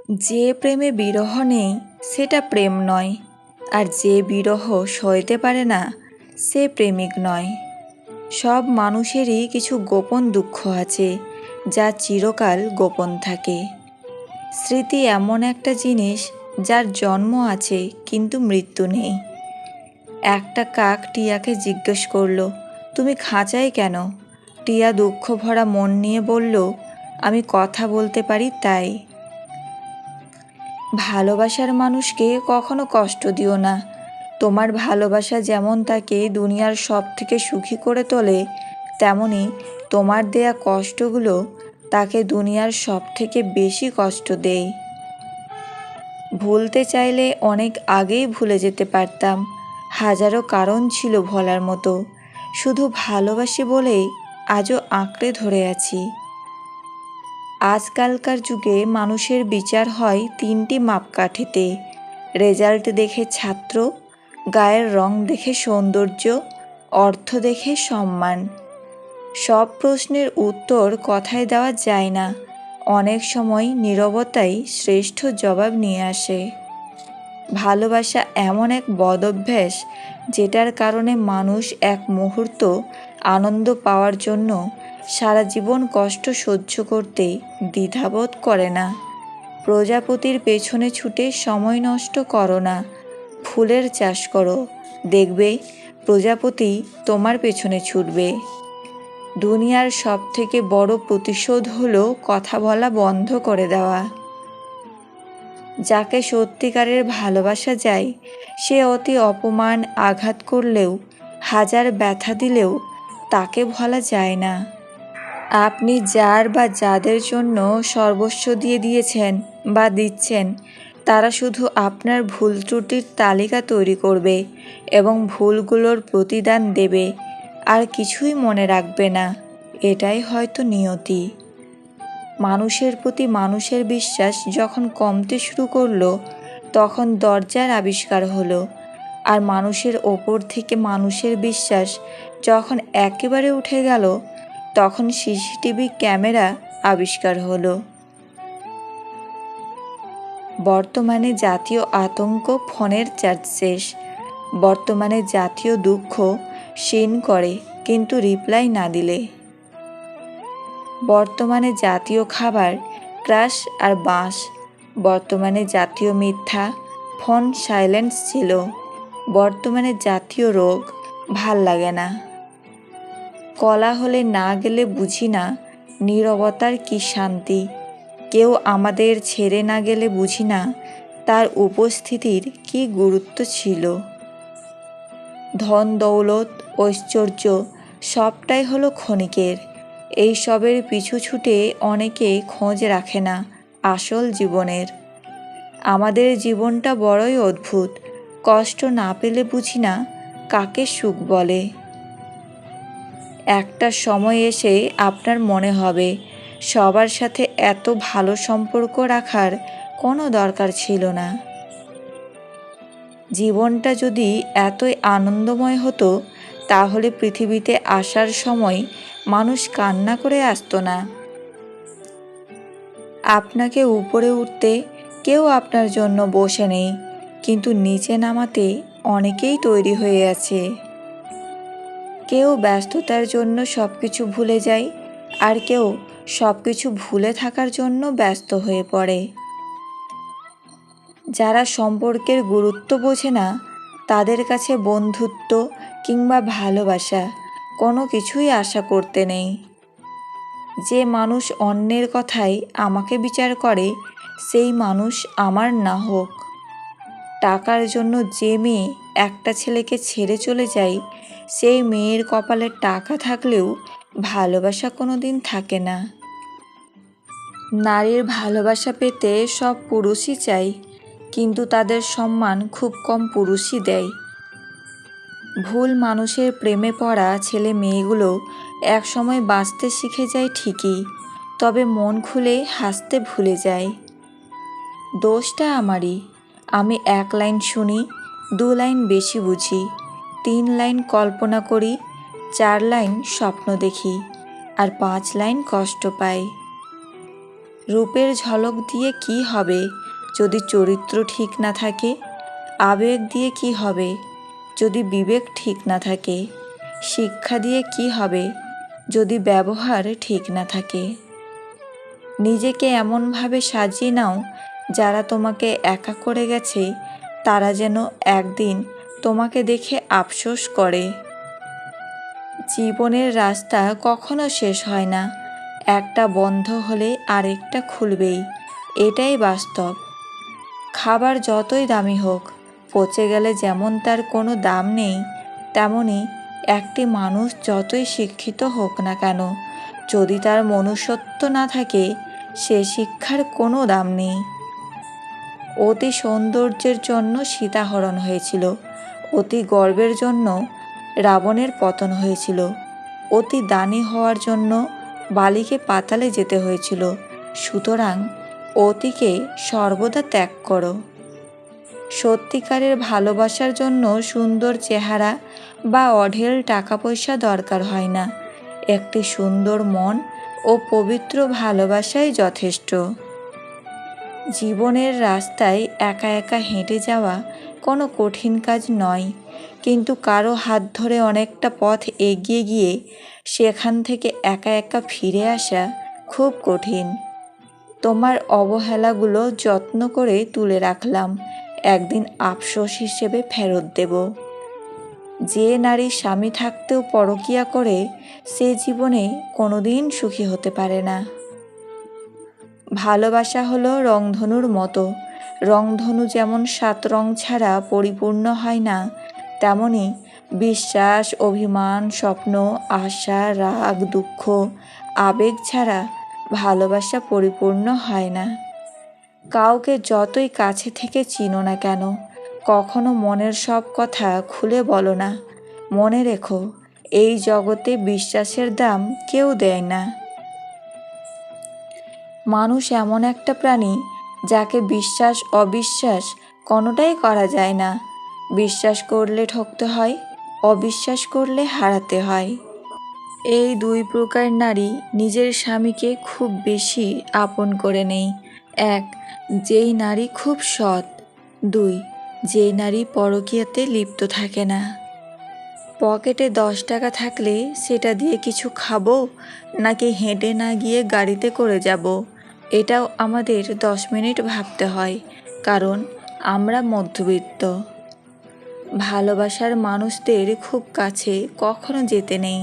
যে প্রেমে বিরহ নেই সেটা প্রেম নয়, আর যে বিরহ সইতে পারে না সে প্রেমিক নয়। সব মানুষেরই কিছু গোপন দুঃখ আছে, যা চিরকাল গোপন থাকে। স্মৃতি এমন একটা জিনিস যার জন্ম আছে কিন্তু মৃত্যু নেই। একটা কাক টিয়াকে জিজ্ঞেস করলো, তুমি খাঁচায় কেন? টিয়া দুঃখ ভরা মন নিয়ে বলল, আমি কথা বলতে পারি তাই। ভালোবাসার মানুষকে কখনো কষ্ট দিও না। তোমার ভালোবাসা যেমন তাকে দুনিয়ার সব থেকে সুখী করে তোলে, তেমনি তোমার দেয়া কষ্টগুলো তাকে দুনিয়ার সব থেকে বেশি কষ্ট দেয়। ভুলতে চাইলে অনেক আগেই ভুলে যেতে পারতাম। হাজারো কারণ ছিল ভোলার মতো, শুধু ভালোবাসি বলেই আজও আঁকড়ে ধরে আছি। আজকালকার যুগে মানুষের বিচার হয় তিনটি মাপকাঠিতে: রেজাল্ট দেখে ছাত্র, গায়ের রং দেখে সৌন্দর্য, অর্থ দেখে সম্মান। সব প্রশ্নের উত্তর কথায় দেওয়া যায় না, অনেক সময় নীরবতাই শ্রেষ্ঠ জবাব নিয়ে আসে। ভালোবাসা এমন এক বদঅভ্যাস যেটার কারণে মানুষ এক মুহূর্ত আনন্দ পাওয়ার জন্য সারা জীবন কষ্ট সহ্য করতে দ্বিধাবোধ করে না। প্রজাপতির পেছনে ছুটে সময় নষ্ট করো না, ফুলের চাষ করো, দেখবে প্রজাপতি তোমার পেছনে ছুটবে। দুনিয়ার সব থেকে বড় প্রতিশোধ হলো কথা বলা বন্ধ করে দেওয়া। যাকে সত্যিকারের ভালোবাসা যায় সে অতি অপমান আঘাত করলেও, হাজার ব্যথা দিলেও তাকে ভোলা যায় না। আপনি যার বা যাদের জন্য সর্বস্ব দিয়ে দিয়েছেন বা দিচ্ছেন, তারা শুধু আপনার ভুল ত্রুটির তালিকা তৈরি করবে এবং ভুলগুলোর প্রতিদান দেবে, আর কিছুই মনে রাখবে না। এটাই হয়তো নিয়তি। মানুষের প্রতি মানুষের বিশ্বাস যখন কমতে শুরু করলো, তখন দরজার আবিষ্কার হলো। আর মানুষের ওপর থেকে মানুষের বিশ্বাস যখন একেবারে উঠে গেল, তখন সিসিটিভি ক্যামেরা আবিষ্কার হলো। বর্তমানে জাতীয় আতঙ্ক ফোনের চার্জ শেষ। বর্তমানে জাতীয় দুঃখ সিন করে কিন্তু রিপ্লাই না দিলে। বর্তমানে জাতীয় খাবার ক্রাশ আর বাঁশ। বর্তমানে জাতীয় মিথ্যা ফোন সাইলেন্স ছিল। বর্তমানে জাতীয় রোগ ভাল লাগে না। কলা হলে না গেলে বুঝি না নীরবতার কি শান্তি। কেউ আমাদের ছেড়ে না গেলে বুঝি না তার উপস্থিতির কি গুরুত্ব ছিল। ধন দৌলত ঐশ্বর্য সবটাই হলো ক্ষণিকের। এই সবের পিছু ছুটে অনেকে খোঁজ রাখে না আসল জীবনের। আমাদের জীবনটা বড়ই অদ্ভুত। কষ্ট না পেলে বুঝি না কাকে সুখ বলে। একটা সময় এসে আপনার মনে হবে সবার সাথে এত ভালো সম্পর্ক রাখার কোনো দরকার ছিল না। জীবনটা যদি এতই আনন্দময় হতো, তাহলে পৃথিবীতে আসার সময় মানুষ কান্না করে আসতো না। আপনাকে উপরে উঠতে কেউ আপনার জন্য বসে নেই, কিন্তু নিচে নামাতে অনেকেই তৈরি হয়ে আছে। কেউ ব্যস্ততার জন্য সব কিছু ভুলে যায়, আর কেউ সব কিছু ভুলে থাকার জন্য ব্যস্ত হয়ে পড়ে। যারা সম্পর্কের গুরুত্ব বোঝে না, তাদের কাছে বন্ধুত্ব কিংবা ভালোবাসা কোনো কিছুই আশা করতে নেই। যে মানুষ অন্যের কথায় আমাকে বিচার করে, সেই মানুষ আমার না হোক। টাকার জন্য যে মেয়ে একটা ছেলেকে ছেড়ে চলে যায়, সেই মেয়ের কপালে টাকা থাকলেও ভালোবাসা কোনো দিন থাকে না। নারীর ভালোবাসা পেতে সব পুরুষই চায়, কিন্তু তাদের সম্মান খুব কম পুরুষই দেয়। ভুল মানুষের প্রেমে পড়া ছেলে মেয়েগুলো একসময় বাঁচতে শিখে যায় ঠিকই, তবে মন খুলে হাসতে ভুলে যায়। দোষটা আমারই। আমি 1 লাইন শুনি, 2 লাইন বেশি বুঝি, 3 লাইন কল্পনা করি, 4 লাইন স্বপ্ন দেখি, আর 5 লাইন কষ্ট পাই। রূপের ঝলক দিয়ে কি হবে যদি চরিত্র ঠিক না থাকে? আবেগ দিয়ে কি হবে যদি বিবেক ঠিক না থাকে? শিক্ষা দিয়ে কি হবে যদি ব্যবহার ঠিক না থাকে? নিজেকে এমনভাবে সাজিয়ে নাও যারা তোমাকে একা করে গেছে তারা যেন একদিন তোমাকে দেখে আফসোস করে। জীবনের রাস্তা কখনো শেষ হয় না, একটা বন্ধ হলে আরেকটা খুলবেই, এটাই বাস্তব। খাবার যতই দামি হোক, পচে গেলে যেমন তার কোনো দাম নেই, তেমনি একটি মানুষ যতই শিক্ষিত হোক না কেন, যদি তার মনুষ্যত্ব না থাকে সে শিক্ষার কোনো দাম নেই। অতি সৌন্দর্যের জন্য সীতাহরণ হয়েছিল, অতি গর্বের জন্য রাবণের পতন হয়েছিল, অতি দানী হওয়ার জন্য বালিকে পাতালে যেতে হয়েছিল। সুতরাং অতিকে সর্বদা ত্যাগ করো। সত্যিকারের ভালোবাসার জন্য সুন্দর চেহারা বা অঢেল টাকা পয়সা দরকার হয় না, একটি সুন্দর মন ও পবিত্র ভালোবাসাই যথেষ্ট। জীবনের রাস্তায় একা একা হেঁটে যাওয়া কোনো কঠিন কাজ নয়, কিন্তু কারো হাত ধরে অনেকটা পথ এগিয়ে গিয়ে সেখান থেকে একা একা ফিরে আসা খুব কঠিন। তোমার অবহেলাগুলো যত্ন করে তুলে রাখলাম, একদিন আফসোস হিসেবে ফেরত দেব। যে নারী স্বামী থাকতেও পরকীয়া করে সে জীবনে কোনোদিন সুখী হতে পারে না। ভালোবাসা হলো রংধনুর মতো, রংধনু যেমন 7 রং ছাড়া পরিপূর্ণ হয় না, তেমনি বিশ্বাস, অভিমান, স্বপ্ন, আশা, রাগ, দুঃখ, আবেগ ছাড়া ভালোবাসা পরিপূর্ণ হয় না। কাউকে যতই কাছে থেকে চিনো না কেন, কখনো মনের সব কথা খুলে বলো না। মনে রেখো, এই জগতে বিশ্বাসের দাম কেউ দেয় না। মানুষ এমন একটা প্রাণী যাকে বিশ্বাস অবিশ্বাস কোনোটাই করা যায় না। বিশ্বাস করলে ঠকতে হয়, অবিশ্বাস করলে হারাতে হয়। এই 2 প্রকার নারী নিজের স্বামীকে খুব বেশি আপন করে নেয়। 1. যেই নারী খুব সৎ। 2. যেই নারী পরকীয়াতে লিপ্ত থাকে না। পকেটে 10 টাকা থাকলে সেটা দিয়ে কিছু খাবো নাকি হেঁটে না গিয়ে গাড়িতে করে যাব, এটাও আমাদের 10 মিনিট ভাবতে হয়, কারণ আমরা মধ্যবিত্ত। ভালোবাসার মানুষদের খুব কাছে কখনো যেতে নেই,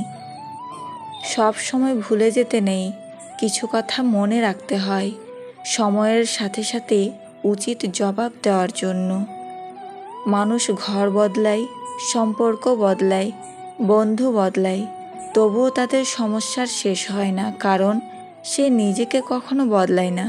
সব সময় ভুলে যেতে নেই, কিছু কথা মনে রাখতে হয় সময়ের সাথে সাথে উচিত জবাব দেওয়ার জন্য। মানুষ ঘর বদলায়, সম্পর্ক বদলায়, বন্ধু বদলায়, তবুও তাদের সমস্যার শেষ হয় না, কারণ সে নিজেকে কখনো বদলায় না।